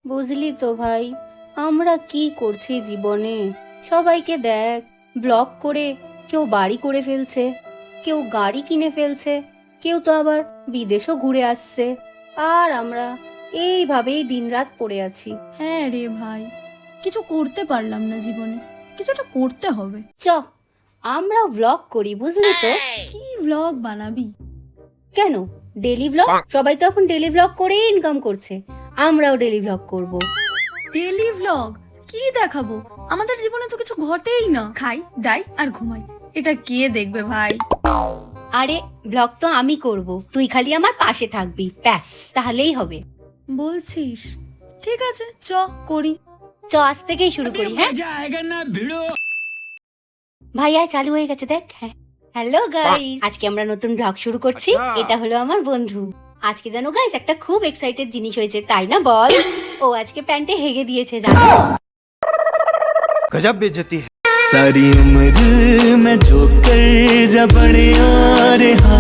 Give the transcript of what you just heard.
বুঝলি তো ভাই, আমরা কি করছি জীবনে? সবাইকে দেখ, ব্লগ করে কেউ বাড়ি করে ফেলছে, কেউ গাড়ি কিনে ফেলছে, কেউ তো আবার বিদেশও ঘুরে আসছে। আর আমরা এইভাবেই দিনরাত পড়ে আছি। হ্যাঁ রে ভাই, কিছু করতে পারলাম না জীবনে, কিছুটা করতে হবে। চ, আমরা ব্লগ করি, বুঝলি তো? কি ভ্লগ বানাবি? কেন, ডেলি ব্লগ? সবাই তো এখন ডেলি ব্লগ করেই ইনকাম করছে, আমরাও ডেলি ব্লগ করব। ডেলি ভ্লগ কি দেখাবো? আমাদের জীবনে তো কিছু ঘটেই না, খাই দাই আর ঘুমাই, এটা কে দেখবে ভাই? আরে ব্লগ তো আমি করব, তুই খালি আমার পাশে থাকবি, ব্যাস, তাহলেই হবে। বলছিস? ঠিক আছে, চ করি। চ, আজ থেকেই শুরু করি। হ্যাঁ ভাই, আয় চালু হয়ে গেছে দেখ। হ্যাঁ, হ্যালো গাইস, আজকে আমরা নতুন ব্লগ শুরু করছি। এটা হলো আমার বন্ধু। আজকে জানো গাইস, একটা খুব এক্সাইটেড জিনিস হয়েছে, তাই না বল? ও আজকে প্যান্টে হেগে দিয়েছে, জানো? गजब बेइज्जती है। सारी उम्र मैं जो कर जा बड़े आ रहा